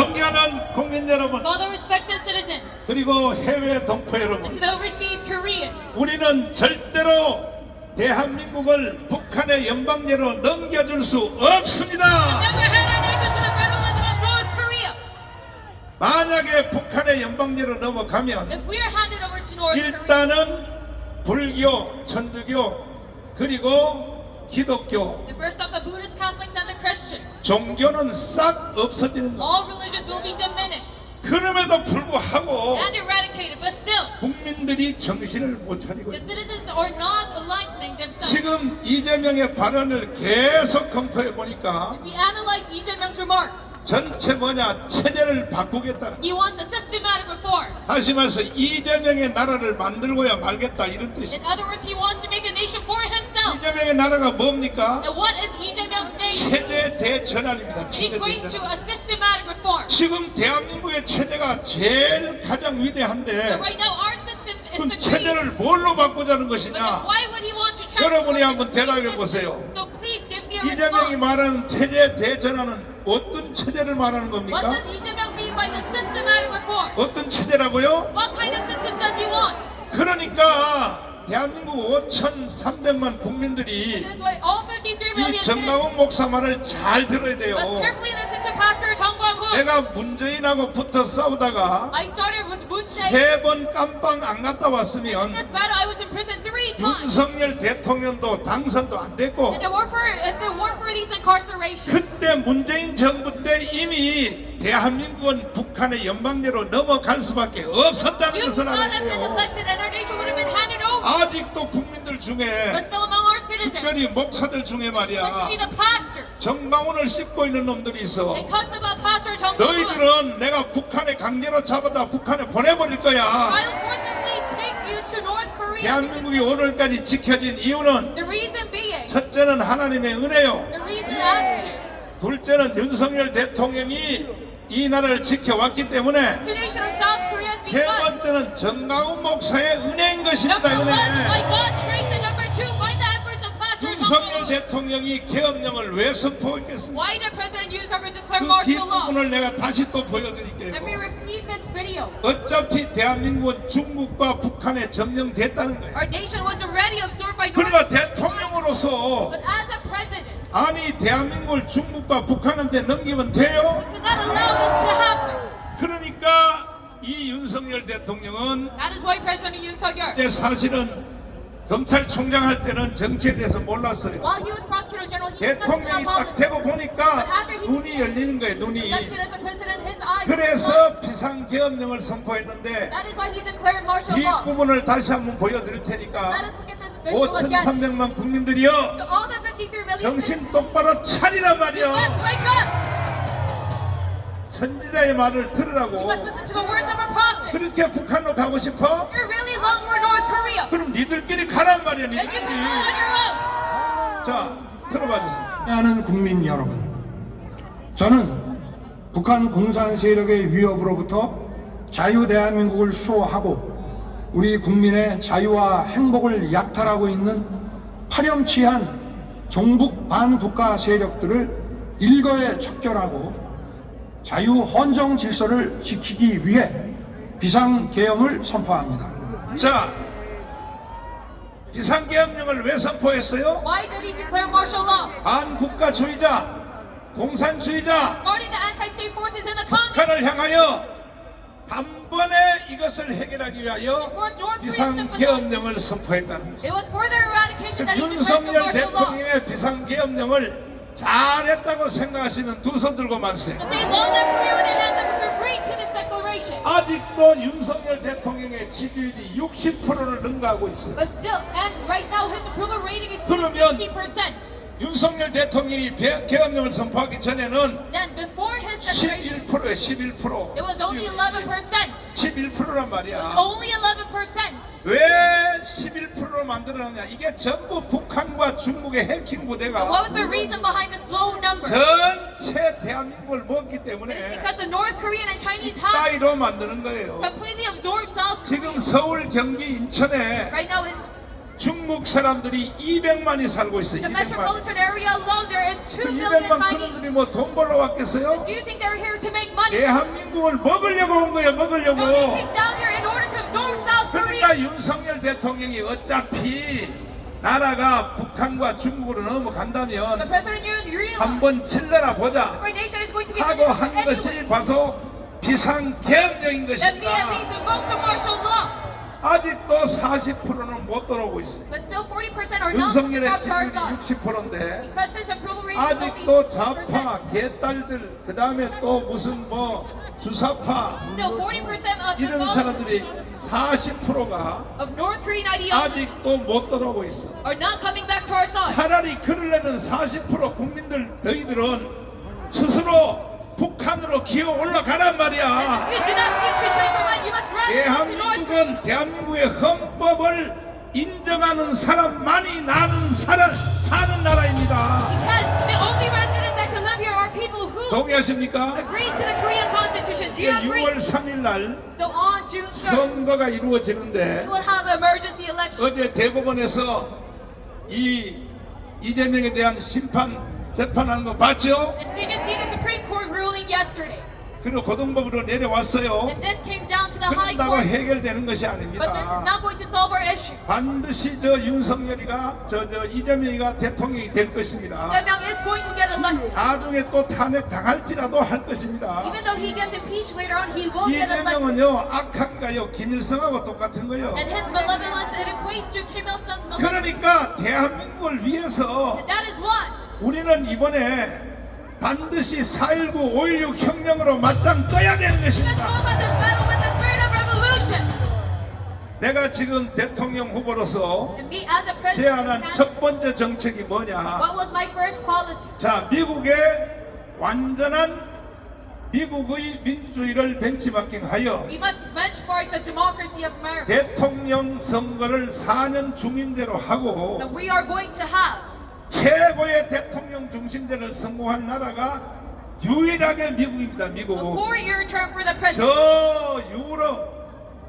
존경하는 국민 여러분, all the respected citizens, 그리고 해외 동포 and 여러분, to the overseas Koreans. 우리는 절대로 대한민국을 북한의 연방제로 넘겨줄 수 없습니다. Never hand our nation to the federalism of North Korea. 만약에 북한의 연방제로 넘어가면 If we are handed over to North Korea, 일단은 불교, 천주교, 그리고 기독교, the first of the Buddhist, Catholics, and the Christian, 종교는 싹 없어지는 거. all religions will be diminished 그럼에도 불구하고 and eradicated. But still, 국민들이 정신을 못 차리고 the 있어요. citizens are not aligning themselves. 지금 이재명의 발언을 계속 검토해 보니까 If we analyze Lee Jae-myung's remarks, 전체 뭐냐, 체제를 바꾸겠다는. he wants a systematic reform. 다시 말해서 이재명의 나라를 만들고야 말겠다, 이런 뜻이. In other words, he wants to make a nation for himself. 이재명의 나라가 뭡니까? And what is Lee Jae-myung's nation? 체제 대전환입니다. It 체제 equates to 대전환. a systematic reform. 지금 대한민국의 체제가 제일 가장 위대한데 But right now, our system is 그럼 the great. 체제를 뭘로 바꾸자는 But then 것이냐? why would he want to transform 여러분이 this 한번 대답해 system? 보세요. So please give me a 이재명이 response. 말하는 체제 대전환은 어떤 체제를 말하는 What 겁니까? does Lee Jae-myung mean by the systematic reform? 어떤 체제라고요? What kind of system does he want? 그러니까 대한민국 5,300만 국민들이 This is why all 53 이 million citizens 정강훈 목사 말을 잘 들어야 돼요. must carefully listen to Pastor Chung Kwang-hoon. 내가 문재인하고 붙어 싸우다가 I started with Moon Jae. 3번 깜빵 안 갔다 In 왔으면 this battle, I was in prison 3 times. 윤석열 대통령도 당선도 안 됐고 And if it weren't for these incarcerations, 그때 문재인 정부 때 이미 대한민국은 북한의 연방제로 넘어갈 수밖에 없었다는 you would 것을 not 알아야 have been 돼요. elected and our nation would have been handed over. 아직도 국민들 중에 But still among our citizens, 특별히 목사들 중에 말이야 especially the pastors, 정강훈을 씹고 있는 놈들이 있어. they cuss about Pastor Chung Kwang-hoon. 너희들은 내가 북한에 강제로 잡아다 북한에 보내버릴 거야. I'll forcibly take you to North Korea. 대한민국이 오늘까지 지켜진 이유는 The reason being, 첫째는 하나님의 은혜요, the reason as to, 둘째는 윤석열 대통령이 이 나라를 지켜왔기 때문에, the nation of South Korea is 세 because 번째는 정강훈 목사의 은혜인 것입니다. number one, by 은혜. God's grace, and number two, by the efforts of Pastor Chung 윤석열 Kwang-hoon. 대통령이 계엄령을 왜 선포했겠습니까? Why did President Yoon Suk-yeol declare 그 martial law? 뒷부분을 내가 다시 또 Let me 보여드릴게요. repeat this video. 어차피 대한민국은 중국과 북한에 점령됐다는 거예요. Our nation was already absorbed by North 그러니까 Korea. 대통령으로서 But as a president, 아니 대한민국을 중국과 북한한테 넘기면 돼요? we cannot allow this to happen. 그러니까 이 윤석열 대통령은 That is why President Yoon Suk-yeol, 이제 사실은 검찰총장 할 때는 정치에 대해서 몰랐어요. while he was prosecutor general, he did nothing 대통령이 about 딱 politics. 되고 보니까 But after he 눈이 열리는 거예요. 눈이. Elected as a president, his eyes. 그래서 비상계엄령을 선포했는데 That is why he declared martial law. 뒷부분을 다시 한번 보여드릴 Let 테니까 us look at this video again. 5,300만 국민들이요, To all the 53 million 정신 citizens, 똑바로 차리란 말이요. must wake up. 선지자의 말을 You 들으라고. must listen to the words of our prophet. 그렇게 북한으로 가고 싶어? You're really long for North Korea. 그럼 니들끼리 가란 말이야. Then you can 니들끼리. go on your own. 자, 들어봐 주세요. 하는 국민 여러분, 저는 북한 공산 세력의 위협으로부터 자유 대한민국을 수호하고 우리 국민의 자유와 행복을 약탈하고 있는 파렴치한 종북 반국가 세력들을 일거에 척결하고 자유 헌정 질서를 지키기 위해 비상계엄을 선포합니다. 자, 비상계엄령을 왜 선포했어요? Why did he declare martial law? 반국가주의자, 공산주의자, Guarding the anti-state forces in the Congo. 북한을 향하여 단번에 이것을 해결하기 위하여 비상계엄령을 선포했다는 것입니다. It was for their eradication that he declared 윤석열 martial law. 대통령의 비상계엄령을 잘했다고 생각하시는 두 손 들고 만세요. To say long live Korea with their hands up if you're great to this declaration. 아직도 윤석열 대통령의 지지율이 60%를 능가하고 있어요. But still, and right now his approval rating is still 그러면 60%. 윤석열 대통령이 계엄령을 선포하기 전에는 Then before his declaration, 11%예요. 11%. it was only 11%. 11%란 It 말이야. was only 11%. 왜 11%로 만들어놨냐? 이게 전부 북한과 중국의 해킹 부대가 And what was the reason behind this low number? 전체 대한민국을 먹기 It is 때문에 because the North Korean and Chinese have 따위로 만드는 거예요. completely absorbed South 지금 Korea. 서울, 경기, 인천에 Right now in 중국 사람들이 200만이 살고 있어요. The 200만. metropolitan area alone, there is 2 그 million 200만 Chinese. 그놈들이 뭐 돈 벌러 왔겠어요? Do you think they're here to make money? 대한민국을 먹으려고 온 거예요. 먹으려고. No, they came down here in order to absorb South Korea. 그러니까 윤석열 대통령이 어차피 나라가 북한과 중국으로 The 넘어간다면 President Yoon realized 한번 칠러라 보자 our nation is going to be 하고 finished 한 것이 anyway. 봐서 비상계엄령인 And me at 것입니다. least invoke the martial law. 아직도 40%는 못 들어오고 있어요. But still 40% are not 윤석열의 from our side. 지지율이 60%인데 Because his approval rate is only 아직도 60%. 좌파, 개딸들, 그 다음에 또 무슨 뭐 주사파 Still 40% of the 이런 vote 사람들이 40%가 of North Korean ideology 아직도 못 들어오고 있어. are not coming back to our side. 차라리 그러려면 40% 국민들 너희들은 스스로 북한으로 기어 올라가란 말이야. You do not seek to change your mind. You must rise to North Korea. 대한민국은 대한민국의 헌법을 인정하는 사람만이 사는 나라입니다. Because the only residents that can live here are people who 동의하십니까? agree to the Korean Constitution. Do 이게 you agree? 6월 3일 날 So on June 3rd, 선거가 we 이루어지는데 will have an emergency election. 어제 대법원에서 이재명에 대한 재판하는 거 봤죠? And did you see the Supreme Court ruling yesterday? 그리고 고등법으로 내려왔어요. And this came down to the High 그런다고 Court. 해결되는 것이 But this is 아닙니다. not going to solve our issue. 반드시 윤석열이가 이재명이가 대통령이 될 것입니다. Lee Myung is going to get elected. 나중에 또 탄핵 당할지라도 할 것입니다. Even though he gets impeached later on, he will get elected. 이재명은요 악하기가요 김일성하고 똑같은 거예요. And his malevolence, it equates to Kim Il-sung's malevolence. 그러니까 대한민국을 위해서 And that is why 우리는 이번에 반드시 4.19, 5.16 혁명으로 맞짱 떠야 되는 we must 것입니다. combat this battle with the spirit of revolution. 내가 지금 대통령 후보로서 And me as a president, 제안한 첫 번째 정책이 뭐냐? what was my first policy? 자, 미국의 완전한 미국의 민주주의를 벤치마킹하여 We must benchmark the democracy of America. 대통령 선거를 4년 중임제로 하고 That we are going to have 최고의 대통령 중심제를 성공한 나라가 유일하게 미국입니다. a 미국. 4-year term for the president. 저 유럽,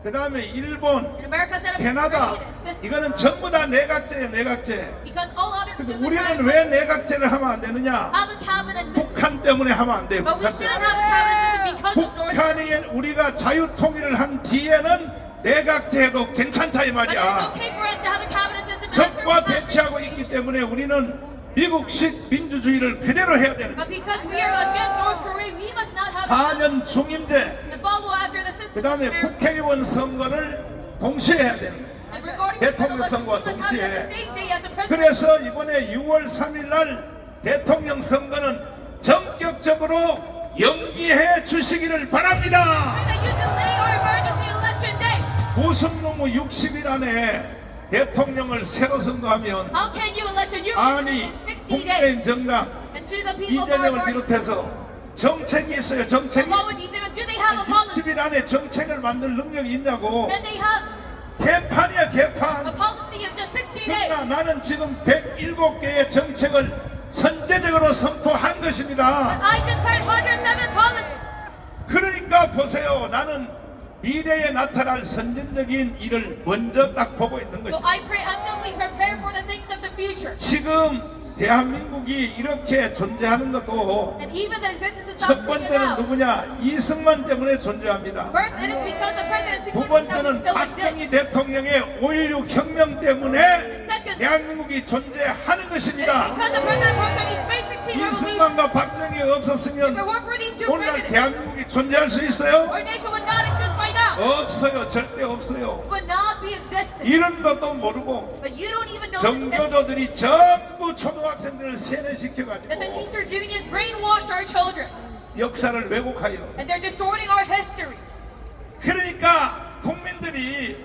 그 다음에 일본, In America, set up 캐나다, a system. 이거는 전부 다 내각제예요. 내각제. Because all other 근데 countries 우리는 왜 내각제를 하면 안 되느냐? have a cabinet system. 북한 때문에 하면 안 돼요. But we 북한 shouldn't 때문에. have a cabinet system because of North Korea. 북한이 우리가 자유통일을 한 뒤에는 내각제도 괜찮다 이 But it's 말이야. okay for us to have a cabinet system. 적과 대치하고 있기 때문에 우리는 미국식 민주주의를 그대로 해야 되는 거예요. But because we are against North Korea, we must not have a 4년 중임제, and follow after the system. 그 다음에 of America. 국회의원 선거를 동시에 해야 되는 거예요. And regarding 대통령 the 선거와 election, we must have it on the 동시에. same day as the president. 그래서 이번에 6월 3일 날 대통령 선거는 전격적으로 연기해 주시기를 바랍니다. That you delay our emergency election day. 무슨 놈의 60일 안에 대통령을 새로 선거하면 How can you elect a new 아니 president in 60 days? 국민의힘 정당 And to the people of our 이재명을 party, 비롯해서 정책이 있어요. 정책이 along with Lee Jae-myung, do they have a policy? 60일 안에 정책을 만들 능력이 있냐고. Can they have 개판이야 a 개판. policy of just 60 days? 그러나 나는 지금 107개의 정책을 선제적으로 선포한 것입니다. I declared 107 policies. 그러니까 보세요. 나는 미래에 나타날 선진적인 일을 먼저 딱 보고 있는 So 것입니다. I preemptively prepare for the things of the future. 지금 대한민국이 이렇게 존재하는 것도 And even the existence of 첫 South Korea 번째는 now. 누구냐? 이승만 때문에 존재합니다. First, it is because of President 두 Sukh that we 번째는 still 박정희 exist. 대통령의 5.16 혁명 때문에 대한민국이 존재하는 것입니다. Because of President Park Chung-hee's May 16 revolution. 이승만과 박정희가 If it 없었으면 weren't for these two 오늘 presidents, 대한민국이 존재할 수 있어요? our nation would not exist by now. 없어요. 절대 없어요. Would not be existent. 이런 것도 모르고 But you don't even know this. 정교조들이 전부 초등학생들을 That the 세뇌시켜가지고 teachers unions brainwashed our children. 역사를 왜곡하여. And they're distorting our history. 그러니까 국민들이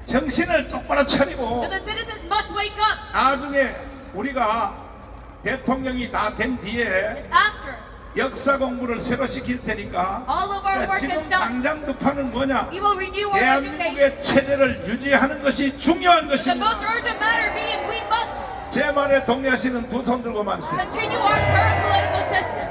정신을 똑바로 차리고 So the citizens must wake up. 나중에 우리가 대통령이 다 된 뒤에 After 역사 공부를 새로 시킬 테니까 all of our work is 지금 done, 당장 급하는 뭐냐? we will renew our education. 대한민국의 체제를 유지하는 것이 중요한 The 것입니다. most urgent matter being we must 제 말에 동의하시는 두 손 들고 만세. continue our current political system.